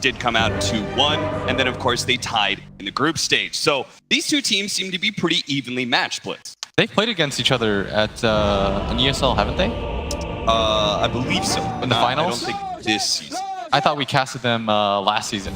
did come out 2-1, and then of course they tied in the group stage. So these two teams seem to be pretty evenly matched, Blitz. They've played against each other at an ESL, haven't they? I believe so. In the finals? I don't think this season. I thought we casted them last season.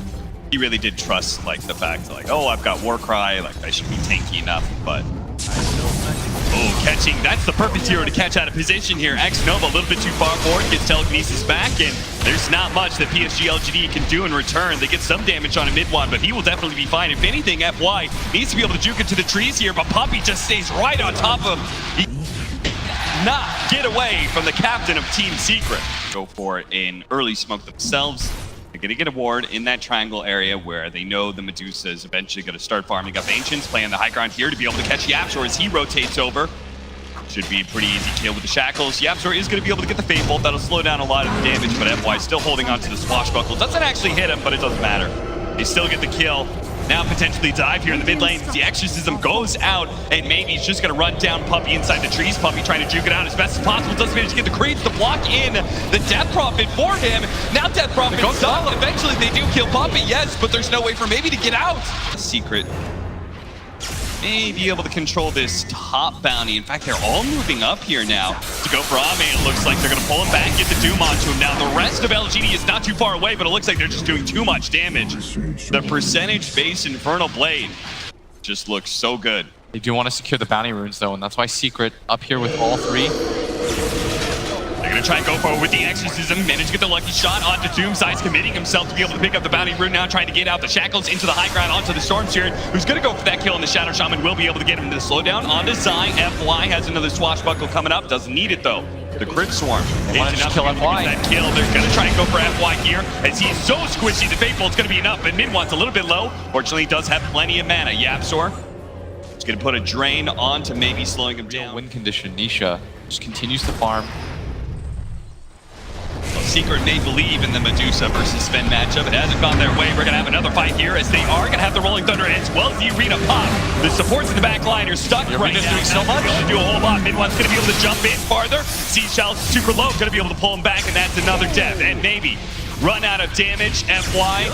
He really did trust like the fact like, oh, I've got Warcry, like I should be tanky enough, but oh, catching, that's the perfect hero to catch out of position here. X-Nova a little bit too far forward, gets telekinesis back, and there's not much that PSG.LGD can do in return. They get some damage on a mid-one, but he will definitely be fine. If anything, FY needs to be able to juke into the trees here, but Puppey just stays right on top of him. Not get away from the captain of Team Secret. Go for an early smoke themselves. They're going to get a ward in that triangle area where they know the Medusa is eventually going to start farming up Ancients, playing the high ground here to be able to catch Yapzor as he rotates over. Should be a pretty easy kill with the Shackles. Yapzor is going to be able to get the Fate Bolt. That'll slow down a lot of the damage, but FY still holding on to the Swashbuckle. Doesn't actually hit him, but it doesn't matter. They still get the kill. Now potentially dive here in the mid lane. The Exorcism goes out, and maybe he's just going to run down Puppey inside the trees. Puppey trying to juke it out as best as possible. Doesn't manage to get the creeps to block in the Death Prophet for him. Now Death Prophet goes up. Eventually they do kill Puppey, yes, but there's no way for maybe to get out. Secret may be able to control this top bounty. In fact, they're all moving up here now to go for Ame. It looks like they're going to pull him back, get the Doom onto him. Now, the rest of LGD is not too far away, but it looks like they're just doing too much damage. The percentage-based Infernal Blade just looks so good. They do want to secure the bounty runes, though, and that's why Secret up here with all three. They're going to try and go forward with the Exorcism. Manage to get the lucky shot onto Doomsize, committing himself to be able to pick up the bounty rune. Now trying to get out the Shackles into the high ground onto the Storm Spirit, who's going to go for that kill, and the Shadow Shaman will be able to get him to the slowdown onto Zai. FY has another Swashbuckle coming up. Doesn't need it, though. The Crit Swarm is enough to kill FY. That kill. They're going to try and go for FY here, as he's so squishy. The Fate Bolt's going to be enough, but mid-one's a little bit low. Fortunately, he does have plenty of mana. Yapzor is going to put a drain on to maybe slowing him down. Win condition. Nisha just continues to farm. Secret may believe in the Medusa versus Sven matchup. It hasn't gone their way. We're going to have another fight here, as they are going to have the Rolling Thunder as well as the Arena Pop. The supports in the back line are stuck right now. Doing so much. Going to do a whole lot. Mid-one's going to be able to jump in farther. Seashell's super low. Going to be able to pull him back, and that's another death. And maybe run out of damage. FY.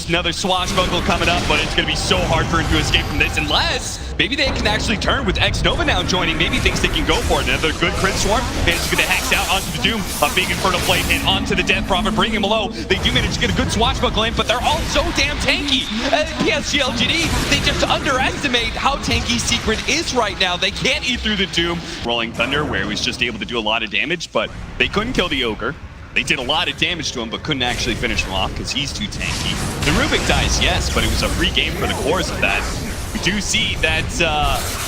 Another Swashbuckle coming up, but it's going to be so hard for him to escape from this, unless maybe they can actually turn with X-Nova now joining. Maybe thinks they can go for it. Another good Crit Swarm. Manages to get the Hex out onto the Doom. A big Infernal Blade and onto the Death Prophet, bring him low. They do manage to get a good Swashbuckle in, but they're all so damn tanky. PSG.LGD, they just underestimate how tanky Secret is right now. They can't eat through the Doom. Rolling Thunder, where he was just able to do a lot of damage, but they couldn't kill the Ogre. They did a lot of damage to him, but couldn't actually finish him off because he's too tanky. The Rubik dice, yes, but it was a free game for the cores of that. We do see that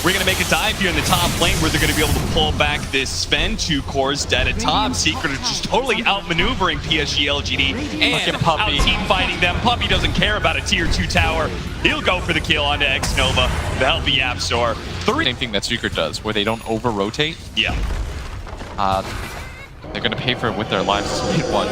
we're going to make a dive here in the top lane where they're going to be able to pull back this Sven. 2 cores dead at top. Secret are just totally outmaneuvering PSG.LGD and out-team fighting them. Puppey doesn't care about a tier 2 tower. He'll go for the kill onto X-Nova. The help of Yapzor. Same thing that Secret does, where they don't over-rotate. Yeah. They're going to pay for it with their lives as mid-one.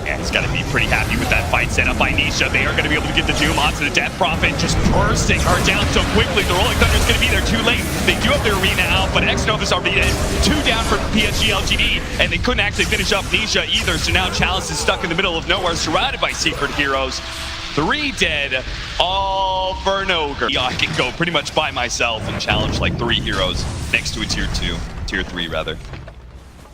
Yeah, he's got to be pretty happy with that fight set up by Nisha. They are going to be able to get the Doom onto the Death Prophet, just bursting her down so quickly. The Rolling Thunder is going to be there too late. They do have their Arena out, but X-Nova's already dead. 2 down for PSG.LGD, and they couldn't actually finish up Nisha either, so now Chalice is stuck in the middle of nowhere, surrounded by Secret heroes. 3 dead, all for an Ogre. Yeah, I can go pretty much by myself and challenge like 3 heroes next to a tier 2. Tier 3, rather.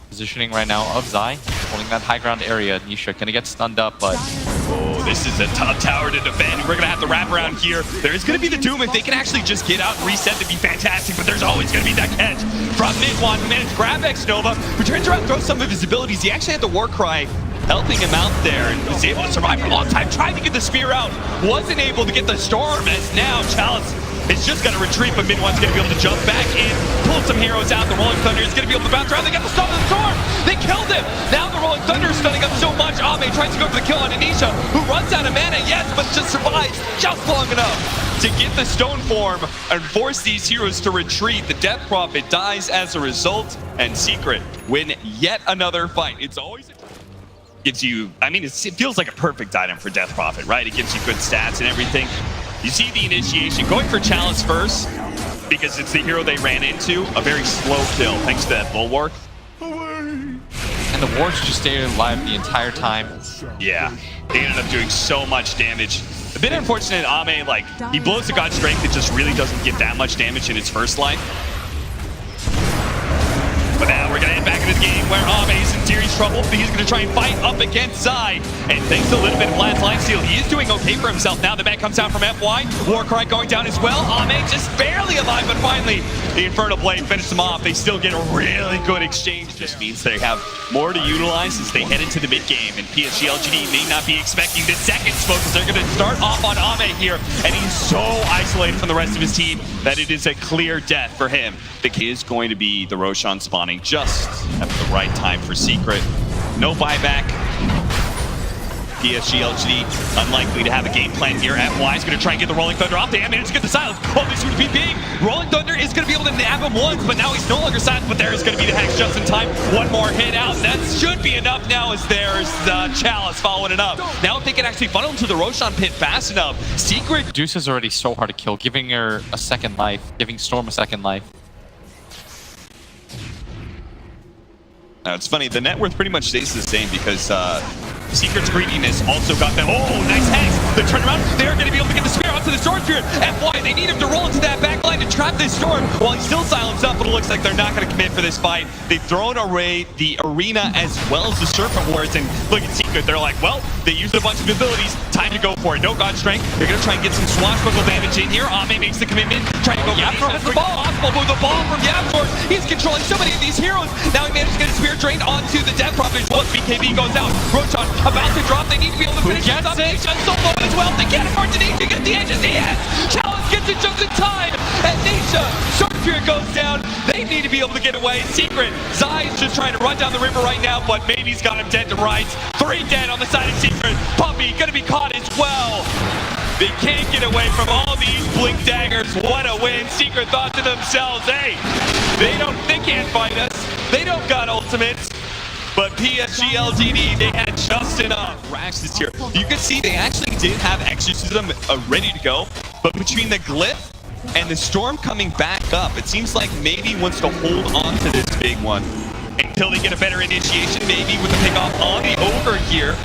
Positioning right now of Zai, holding that high ground area. Nisha gonna get stunned up, but... Oh, this is a tough tower to defend. We're gonna have to wrap around here. There is gonna be the Doom. If they can actually just get out and reset, it'd be fantastic, but there's always gonna be that catch from mid-one. Managed to grab X-Nova, who turns around and throws some of his abilities. He actually had the Warcry helping him out there and was able to survive for a long time. Tried to get the spear out, wasn't able to get the storm, as now Chalice is just going to retreat, but mid-one's going to be able to jump back in, pull some heroes out. The Rolling Thunder is going to be able to bounce around. They got the stun of the storm. They killed him. Now the Rolling Thunder is stunning up so much. Ame tries to go for the kill on Anisha, who runs out of mana, yes, but just survives just long enough to get the stone form and force these heroes to retreat. The Death Prophet dies as a result, and Secret win yet another fight. It's always... gives you, I mean, it feels like a perfect item for Death Prophet, right? It gives you good stats and everything. You see the initiation going for Chalice first because it's the hero they ran into. A very slow kill thanks to that bulwark. And the wards just stayed alive the entire time. Yeah, they ended up doing so much damage. A bit unfortunate, Ame, like, he blows the God Strength, it just really doesn't get that much damage in its first life. But now we're going to head back into the game where Ame is in serious trouble. He's going to try and fight up against Zai. And thanks to a little bit of Vlad's lifesteal, he is doing okay for himself. Now the man comes out from FY. Warcry going down as well. Ame just barely alive, but finally the Infernal Blade finished him off. They still get a really good exchange. Just means they have more to utilize as they head into the mid-game. And PSG.LGD may not be expecting the second smoke as they're going to start off on Ame here. And he's so isolated from the rest of his team that it is a clear death for him. The kid is going to be the Roshan spawning just at the right time for Secret. No buyback. PSG.LGD unlikely to have a game plan here. FY is going to try and get the Rolling Thunder off. They have managed to get the silence. Oh, this would be big. Rolling Thunder is going to be able to nab him once, but now he's no longer silenced. But there is going to be the Hex just in time. One more hit out. That should be enough now as there's Chalice following it up. Now if they can actually funnel into the Roshan pit fast enough, Secret... Deuce is already so hard to kill, giving her a second life, giving Storm a second life. Now, it's funny, the net worth pretty much stays the same because Secret's greediness also got them. Oh, nice Hex! The turnaround, they're going to be able to get the spear onto the Storm Spirit. FY, they need him to roll into that back line to trap this Storm while he's still silenced up, but it looks like they're not going to commit for this fight. They've thrown away the arena as well as the Serpent Wards, and look at Secret, they're like, well, they used a bunch of abilities, time to go for it. No God Strength, they're going to try and get some swashbuckle damage in here. Ame makes the commitment, trying to go for the ball. Possible with the ball from Yabsor. He's controlling so many of these heroes. Now he managed to get his spear drained onto the Death Prophet once BKB goes out. Roshan about to drop. They need to be able to finish this up. Nisha's so low as well. They can't afford to need to get the edges. Yes! Challenge gets it just in time. And Nisha, Sword Spirit goes down. They need to be able to get away. Secret. Zai is just trying to run down the river right now, but maybe he's got him dead to rights. 3 dead on the side of Secret. Puppy gonna be caught as well. They can't get away from all these blink daggers. What a win. Secret thought to themselves, hey, they can't fight us. They don't got ultimates. But PSG.LGD, they had just enough. Rash this year. You can see they actually did have Exorcism ready to go. But between the Glyph and the Storm coming back up, it seems like maybe he wants to hold on to this big one until they get a better initiation, maybe with the pickoff on the Ogre here.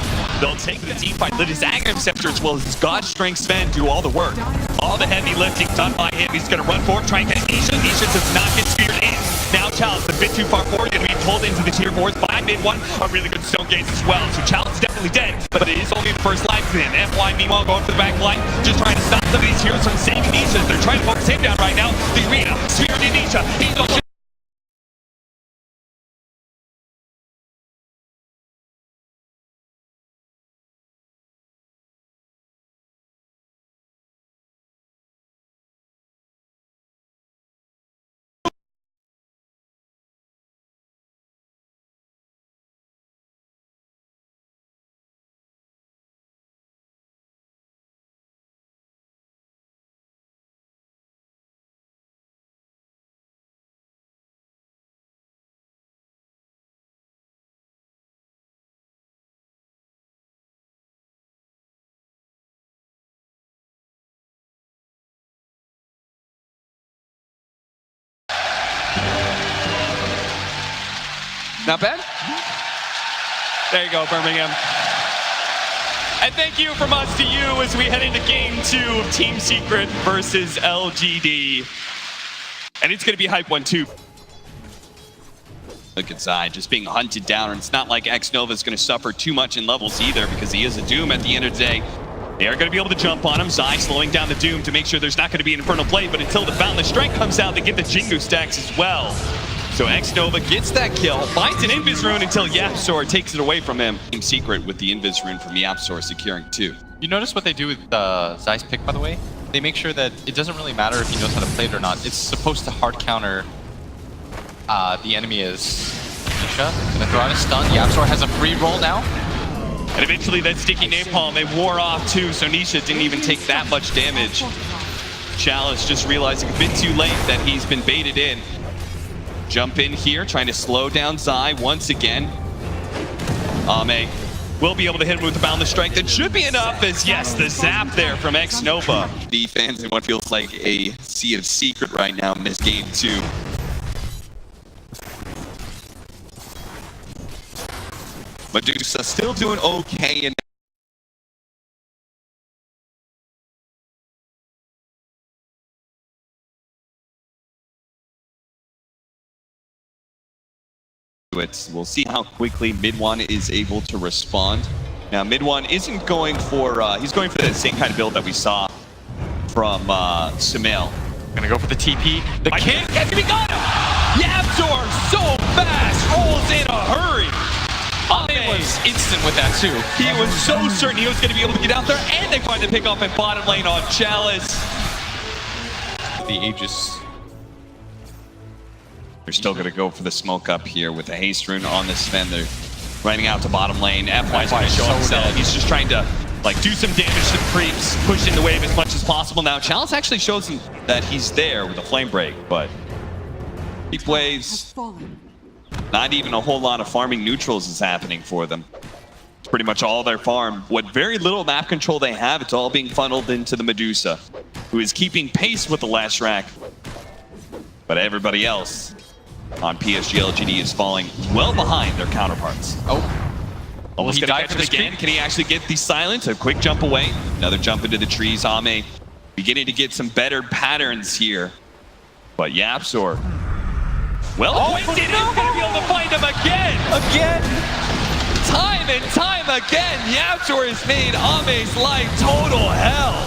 They'll take the team fight, let his Aghanim Scepter as well as his God Strength Sven do all the work. All the heavy lifting done by him. He's going to run forward, try and get Nisha. Nisha does not get speared in. Now Chalice, a bit too far forward, going to be pulled into the tier 4s by mid one. A really good stone gaze as well. So Chalice is definitely dead, but it is only the first life for him. FY meanwhile going for the back line, just trying to stop some of these heroes from saving Nisha. They're trying to focus him down right now. The arena, speared in Nisha. He's going not bad. There you go, Birmingham. And thank you from us to you as we head into game 2 of Team Secret versus LGD. And it's going to be a hype one too. Look at Zai just being hunted down, and it's not like X-Nova is going to suffer too much in levels either because he is a Doom at the end of the day. They are going to be able to jump on him. Zai slowing down the Doom to make sure there's not going to be an Infernal Blade, but until the Boundless Strength comes out, they get the Jingu stacks as well. So X-Nova gets that kill, finds an Invis Rune until Yapsor takes it away from him. Team Secret with the Invis Rune from Yapsor securing 2. You notice what they do with Zai's pick, by the way? They make sure that it doesn't really matter if he knows how to play it or not. It's supposed to hard counter the enemy is Nisha. Gonna throw out a stun. Yapsor has a free roll now. And eventually that sticky napalm, they wore off too, so Nisha didn't even take that much damage. Chalice just realizing a bit too late that he's been baited in. Jump in here, trying to slow down Zai once again. Ame will be able to hit him with the Boundless Strike. That should be enough as, yes, the zap there from X-Nova. The fans in what feels like a sea of secret right now in this game too. Medusa still doing okay in it. We'll see how quickly Mid1 is able to respond. Now, Mid1 isn't going for, he's going for the same kind of build that we saw from Sumail. Gonna go for the TP. The kick, and we got him! Yapzor so fast, rolls in a hurry. Ame was instant with that too. He was so certain he was going to be able to get out there, and they find the pick off in bottom lane on Chalice. The Aegis. They're still going to go for the smoke up here with the haste rune on the Sven. They're running out to bottom lane. FY's going to show himself. He's just trying to do some damage to the creeps, push in the wave as much as possible. Now Chalice actually shows him that he's there with a flame break, but deep waves, not even a whole lot of farming neutrals is happening for them. It's pretty much all their farm. What very little map control they have, it's all being funneled into the Medusa, who is keeping pace with the last rack. But everybody else on PSG.LGD is falling well behind their counterparts. Almost gonna catch him again. Can he actually get the silence? A quick jump away. Another jump into the trees. Ame beginning to get some better patterns here. But Yapzor, well, Quinton is gonna be able to find him again. Time and time again, Yapzor has made Ame's life total hell.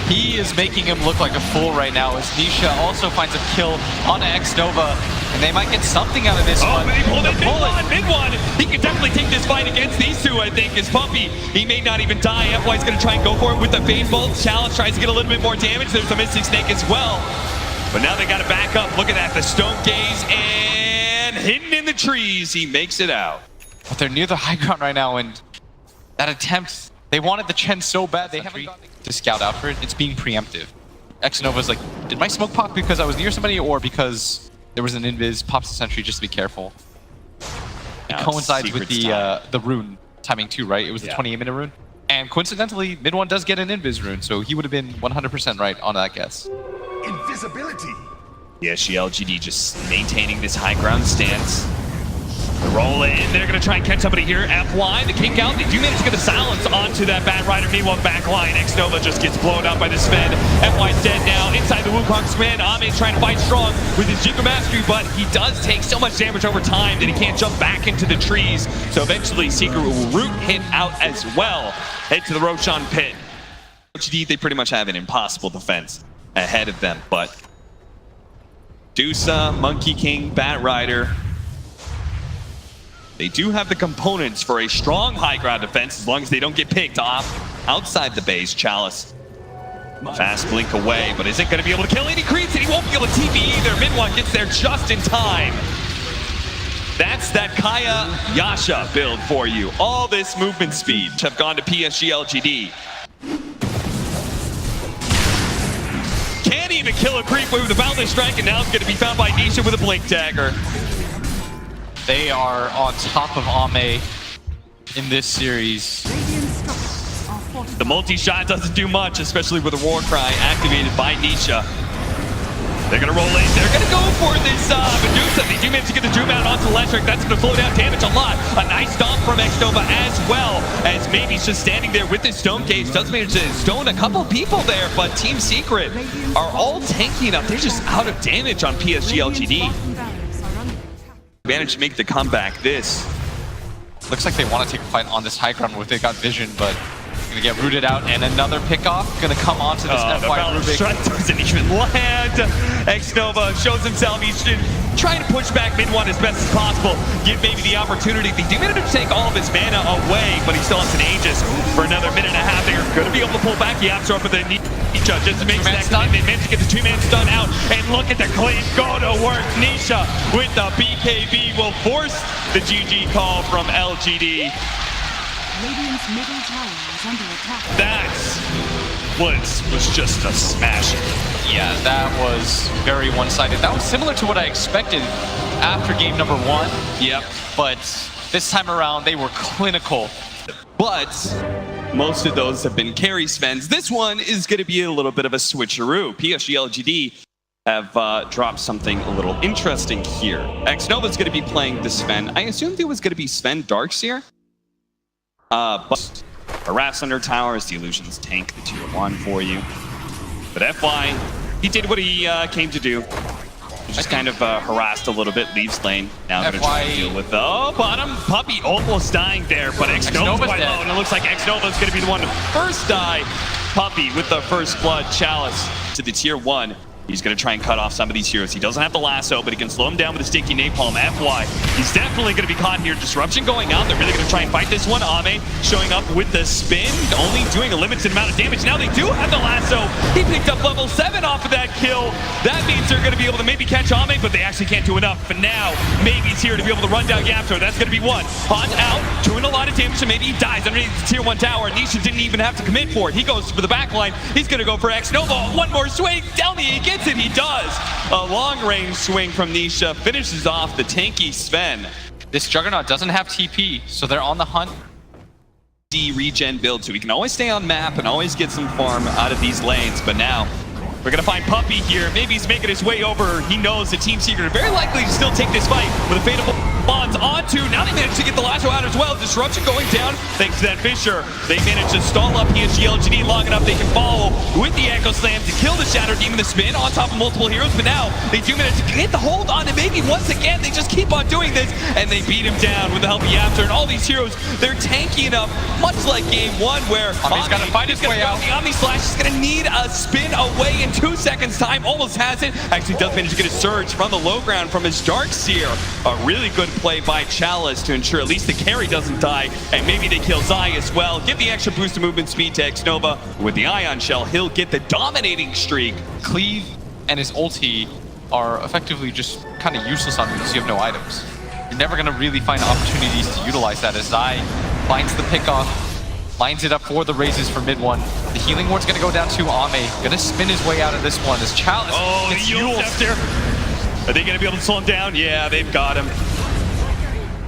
He is making him look like a fool right now as Nisha also finds a kill on Xnova, and they might get something out of this one. But he pulled in Mid1. He can definitely take this fight against these two, I think, is Puppy. He may not even die. FY's going to try and go for it with the Fade Bolt. Chalice tries to get a little bit more damage. There's a Mystic Snake as well. But now they got to back up. Look at that, the Stone Gaze, and hidden in the trees, he makes it out. But they're near the high ground right now, and that attempt, they wanted the Chen so bad, they haven't gotten to scout out for it. It's being preemptive. Xnova's like, did my smoke pop because I was near somebody or because there was an invis, pops the sentry just to be careful. It coincides with the rune timing too, right? It was the 28-minute rune. And coincidentally, Mid1 does get an invis rune, so he would have been 100% right on that guess. Invisibility. PSG.LGD just maintaining this high ground stance. The roll in, they're going to try and catch somebody here. FY, the kick out, they do manage to get the silence onto that Bat Rider Mid1 backline. Xnova just gets blown up by the Sven. FY's dead now, inside the Wukong Sven. Ame's trying to fight strong with his Jingle Mastery, but he does take so much damage over time that he can't jump back into the trees. So eventually, Secret will root him out as well. Head to the Roshan pit. LGD, they pretty much have an impossible defense ahead of them, but Dusa, Monkey King, Bat Rider, they do have the components for a strong high ground defense as long as they don't get picked off outside the base. Chalice, fast blink away, but isn't going to be able to kill any creeps, and he won't be able to TP either. Mid1 gets there just in time. That's that Kaya Yasha build for you. All this movement speed have gone to PSG.LGD. Can't even kill a creep with a Boundless Strike, and now it's going to be found by Nisha with a Blink Dagger. They are on top of Ame in this series. The multi-shot doesn't do much, especially with a War Cry activated by Nisha. They're going to roll in. They're going to go for this Medusa. They do manage to get the Doom out onto Electric. That's going to slow down damage a lot. A nice stomp from Xnova as well, as maybe he's just standing there with his Stone Cage. Does manage to stone a couple people there, but Team Secret are all tanky enough. They're just out of damage on PSG.LGD. Managed to make the comeback. This looks like they want to take a fight on this high ground where they got vision, but gonna get rooted out, and another pickoff gonna come onto this FY Rubik. Strike doesn't even land. Xnova shows himself. He's trying to push back Mid1 as best as possible, give maybe the opportunity. They do manage to take all of his mana away, but he still has an Aegis for another minute and a half. They're gonna be able to pull back. Yapzor for the Nisha just to make that stun. They managed to get the two-man stun out, and look at the clean go to work. Nisha with the BKB will force the GG call from LGD. Radiant's middle tower is under attack. That was just a smash. Yeah, that was very one-sided. That was similar to what I expected after game number 1. Yep. But this time around, they were clinical. But most of those have been carry Svens. This one is going to be a little bit of a switcheroo. PSG.LGD have dropped something a little interesting here. Xnova's going to be playing the Sven. I assumed it was going to be Sven Darkseer. But harass under towers, the illusions tank the tier 1 for you. But FY, he did what he came to do. He just kind of harassed a little bit, leaves lane. Now gonna try to deal with the bottom. Puppey almost dying there, but Xnova's quite low, and it looks like Xnova's gonna be the one to first die. Puppey with the first blood. Chalice to the tier 1. He's going to try and cut off some of these heroes. He doesn't have the lasso, but he can slow him down with a stinky napalm. FY, he's definitely going to be caught here. Disruption going out. They're really going to try and fight this one. Ame showing up with the spin, only doing a limited amount of damage. Now they do have the lasso. He picked up level 7 off of that kill. That means they're going to be able to maybe catch Ame, but they actually can't do enough. But now, maybe he's here to be able to run down Yaptor. That's going to be one. Hunt out, doing a lot of damage, and maybe he dies underneath the tier 1 tower. Nisha didn't even have to commit for it. He goes for the back line. He's going to go for Xnova. One more swing. Down the, he gets it. He does. A long-range swing from Nisha finishes off the tanky Sven. This Juggernaut doesn't have TP, so they're on the hunt. Regen build, so we can always stay on map and always get some farm out of these lanes. But now we're gonna find Puppey here. Maybe he's making his way over. He knows the Team Secret are very likely to still take this fight with a fatal bonds onto. Now they managed to get the lasso out as well. Disruption going down thanks to that Fisher. They managed to stall up PSG.LGD long enough they can follow with the Echo Slam to kill the Shadow Demon, the spin on top of multiple heroes. But now they do manage to get the hold on, and maybe once again they just keep on doing this, and they beat him down with the help of Yaptor. And all these heroes, they're tanky enough, much like game 1 where Ame's got to find his way out. The Omni Slash is going to need a spin away in 2 seconds time. Almost has it. Actually does manage to get a surge from the low ground from his Darkseer. A really good play by Chalice to ensure at least the carry doesn't die, and maybe they kill Zai as well. Give the extra boost of movement speed to Xnova. With the Ion Shell, he'll get the dominating streak. Cleave and his ulti are effectively just kind of useless on you because you have no items. You're never going to really find opportunities to utilize that as Zai finds the pickoff, lines it up for the raises for mid 1. The healing ward's going to go down to Ame. Going to spin his way out of this one as Chalice gets the Yule Scepter. Are they going to be able to slow him down? Yeah, they've got him.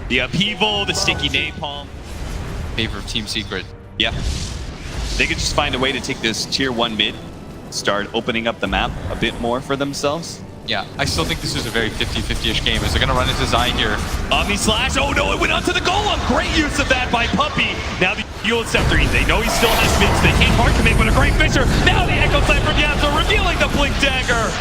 The upheaval, the sticky napalm. Favor of Team Secret. Yeah. They could just find a way to take this tier 1 mid, start opening up the map a bit more for themselves. Yeah, I still think this is a very 50-50-ish game as they're going to run into Zai here. Omni Slash, oh no, it went onto the golem. Great use of that by Puppey. Now the Yule Scepter, they know he still has mids. They can't hard commit, but a great Fisher. Now the Echo Slam from Yaptor, revealing the Blink Dagger.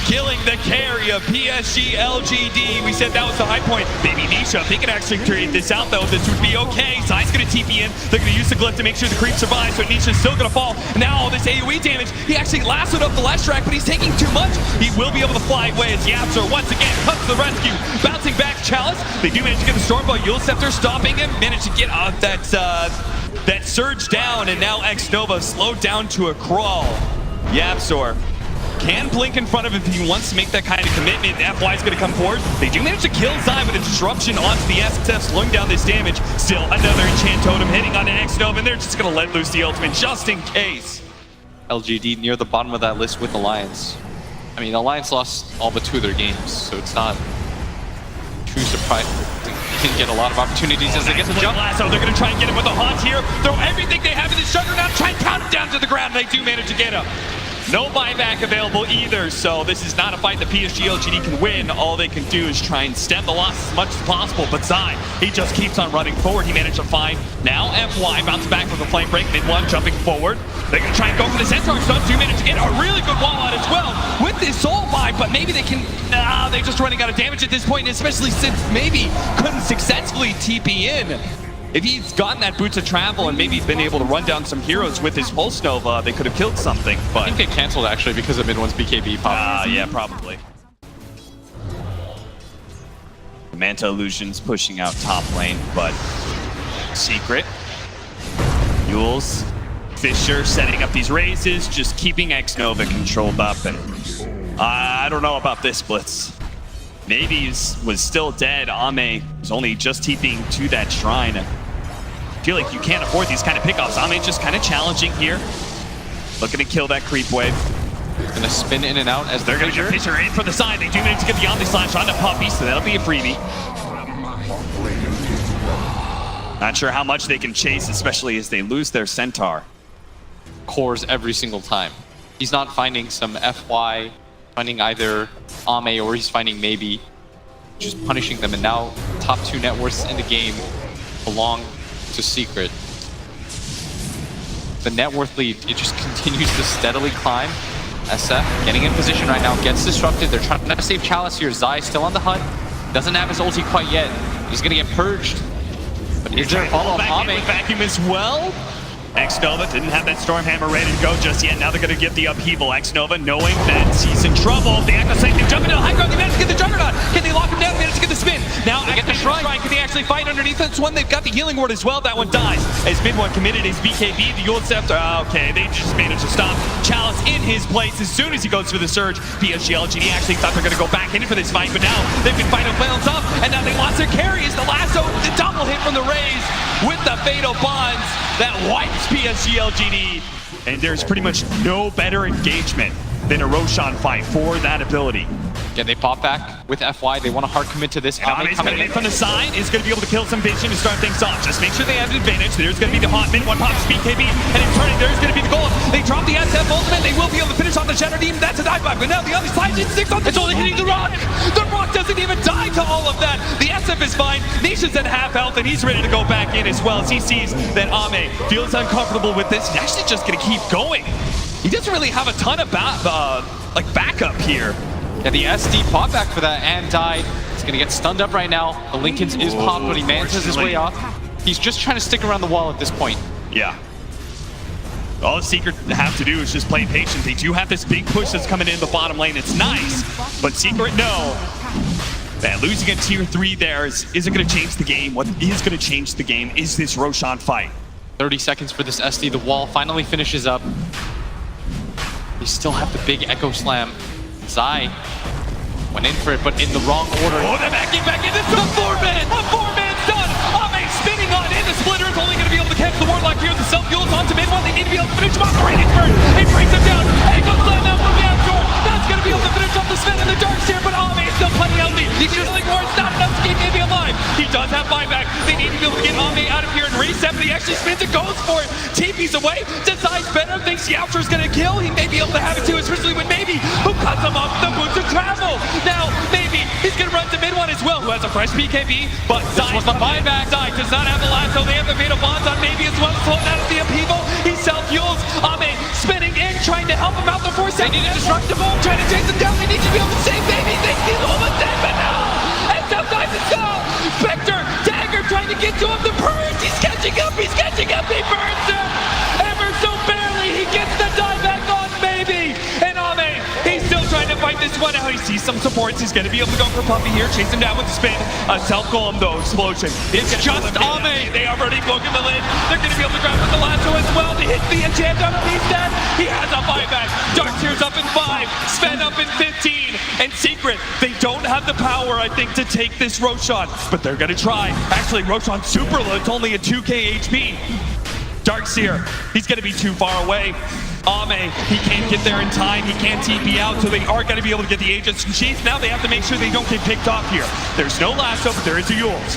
Killing the carry of PSG.LGD. We said that was the high point. Maybe Nisha, they can actually trade this out though. This would be okay. Zai's gonna TP in. They're gonna use the glyph to make sure the creep survives, so Nisha's still gonna fall. Now all this AoE damage. He actually lassoed up the last track, but he's taking too much. He will be able to fly away as Yaptor once again comes to the rescue. Bouncing back Chalice. They do manage to get the Stormbow. Yule Scepter stopping him. Managed to get that surge down, and now Xnova slowed down to a crawl. Yaptor can blink in front of him if he wants to make that kind of commitment. FY is going to come forward. They do manage to kill Zai with a disruption onto the SF, slowing down this damage. Still another enchant totem hitting on Xnova, and they're just going to let loose the ultimate just in case. LGD near the bottom of that list with Alliance. I mean, Alliance lost all but 2 of their games, so it's not too surprising. They can get a lot of opportunities as they get the jump. Lasso, they're going to try and get him with a haunt here. Throw everything they have in this Juggernaut, try and count him down to the ground. They do manage to get him. No buyback available either, so this is not a fight that PSG.LGD can win. All they can do is try and stem the loss as much as possible, but Zai, he just keeps on running forward. He managed to find, now FY bounces back with a flame break, mid 1 jumping forward. They're going to try and go for the Centaur stun. Do manage to get a really good wall out as well with this soul buy, but maybe they can, they're just running out of damage at this point, especially since maybe couldn't successfully TP in. If he's gotten that Boots of Travel and maybe been able to run down some heroes with his Pulse Nova, they could have killed something, but... I think they canceled actually because of mid-one's BKB pop. Yeah, probably. Manta Illusions pushing out top lane, but Secret. Yules, Fisher setting up these raises, just keeping Xnova controlled up, and I don't know about this Blitz. Maybe he was still dead. Ame was only just TPing to that shrine. I feel like you can't afford these kind of pickoffs. Ame just kind of challenging here. Looking to kill that creep wave. Gonna spin in and out as they're gonna get Fisher in for the side. They do manage to get the Omni Slash onto Puppey, so that'll be a freebie. Not sure how much they can chase, especially as they lose their Centaur. Cores every single time. He's not finding some FY, finding either Ame or he's finding maybe just punishing them, and now top 2 net worths in the game belong to Secret. The net worth lead, it just continues to steadily climb. SF getting in position right now, gets disrupted. They're trying to save Chalice here. Zai still on the hunt. Doesn't have his ulti quite yet. He's gonna get purged. But is there a follow-up? Vacuum as well. X-Nova didn't have that Stormhammer ready to go just yet. Now they're going to get the upheaval. X-Nova knowing that he's in trouble. The Echo Saint, they jump into the high ground. They managed to get the Juggernaut. Can they lock him down? They managed to get the spin. Now they get the shrine. Can they actually fight underneath this one? They've got the healing ward as well. That one dies. As mid one committed his BKB. The Yule Scepter. Okay, they just managed to stop Chalice in his place as soon as he goes for the surge. PSG.LGD actually thought they're going to go back in for this fight, but now they've been fighting balance up, and now they lost their carry as the lasso, the double hit from the Rays with the Fatal Bonds that wipes PSG.LGD. And there's pretty much no better engagement than a Roshan fight for that ability. Again, they pop back with FY. They want to hard commit to this. Ame's coming in from the side. Is going to be able to kill some vision to start things off. Just make sure they have an advantage. There's going to be the hot mid one pops BKB, and in turning, there's going to be the goal. They drop the SF ultimate. They will be able to finish on the Shadow Demon. That's a dive back. But now the other side is 6 on the only hitting the rock. The rock doesn't even die to all of that. The SF is fine. Nisha's at half health, and he's ready to go back in as well as he sees that Ame feels uncomfortable with this. He's actually just going to keep going. He doesn't really have a ton of backup here. Yeah, the SD popped back for that and died. He's gonna get stunned up right now. The Lincoln's is popped, but he manages his way off. He's just trying to stick around the wall at this point. Yeah. All the Secret have to do is just play patient. They do have this big push that's coming in the bottom lane. It's nice, but Secret, no. Man, losing a tier 3 there isn't going to change the game. What is going to change the game is this Roshan fight. 30 seconds for this SD. The wall finally finishes up. They still have the big Echo Slam. Zai went in for it, but in the wrong order. Oh, they're backing back in. It's a 4-man! A 4-man done! Ame spinning on in. The Splitter is only going to be able to catch the Warlock here. The self-fuels onto mid one. They need to be able to finish him off. The Radiant Burn. It brings him down. Echo Slam now from the outdoor. That's going to be able to finish off the Sven in the dark here, but Ame is still playing healthy. He's healing more. It's not enough to keep Ame alive. He does have buyback. They need to be able to get Ame out of here and reset, but he actually spins and goes for it. TP's away. Decides better. Thinks the Outer's going to kill. He may be able to have it too, especially when maybe who cuts him off the boots of travel. Now, maybe he's going to run to mid one as well, who has a fresh BKB, but Zai was the buyback. Zai does not have the lasso. They have the Fatal Bonds on maybe as well. Floating out of the upheaval. He self-fuels. Ame spinning in, trying to help him out the 4 seconds. They need to disrupt him all, trying to chase him down. They need to be able to save baby. They he's almost dead, but no! And sometimes it's no! Spectre, Dagger trying to get to him. The Purge, he's catching up. He burns him. Ever so barely, he gets the dive back on baby. And Ame, he's still trying to fight this one out. He sees some supports. He's going to be able to go for Puppy here. Chase him down with the spin. A self-golem though, explosion. It's just Ame. They already broken the lid. They're going to be able to grab with the lasso as well to hit the enchant underneath that. He has a buyback. Darkseer's up in 5. Sven up in 15. And Secret, they don't have the power, I think, to take this Roshan. But they're going to try. Actually, Roshan's super low. It's only a 2k HP. Darkseer, he's going to be too far away. Ame, he can't get there in time. He can't TP out, so they are going to be able to get the Agents from Chief. Now they have to make sure they don't get picked off here. There's no lasso, but there is a Yules.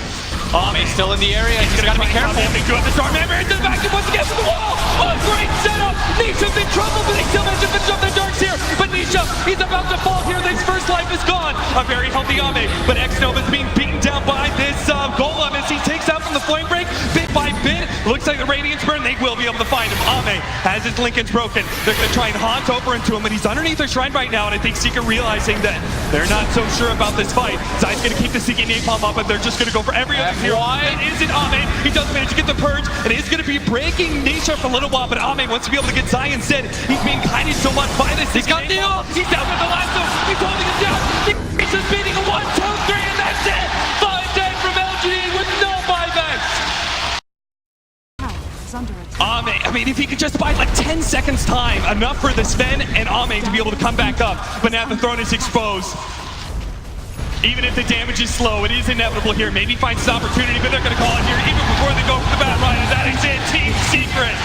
Ame's still in the area. He's got to be careful. They do have the Stormhammer into the back and once again to the wall. Oh, great setup. Nisha's in trouble, but he still managed to finish up the Darkseer. But Nisha, he's about to fall here. His first life is gone. A very healthy Ame, but X-Nova's being beaten down by this Golem as he takes out from the Flame Break bit by bit. Looks like the Radiance Burn, they will be able to find him. Ame has his Lincoln's broken. They're going to try and haunt over into him, but he's underneath their shrine right now, and I think Secret realizing that they're not so sure about this fight. Zai's going to keep the Seeking Napalm up, but they're just going to go for every other hero. It isn't Ame. He does manage to get the Purge, and it is going to be breaking Nisha for a little while, but Ame wants to be able to get Zai instead. He's being guided so much by this. He's got the ult. He's down with the lasso. He's holding it down. Nisha's beating a 1, 2, 3, and that's it. 5 dead from LGD with no buybacks. Ame, I mean, if he could just buy like 10 seconds time, enough for the Sven and Ame to be able to come back up. But now the throne is exposed. Even if the damage is slow, it is inevitable here. Maybe finds his opportunity, but they're going to call it here even before they go for the Bat Rider. That is it, Team Secret.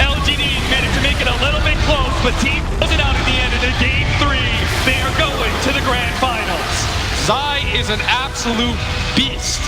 LGD managed to make it a little bit close, but Team pulls it out in the end of the Game 3. They are going to the Grand Finals. Zai is an absolute beast.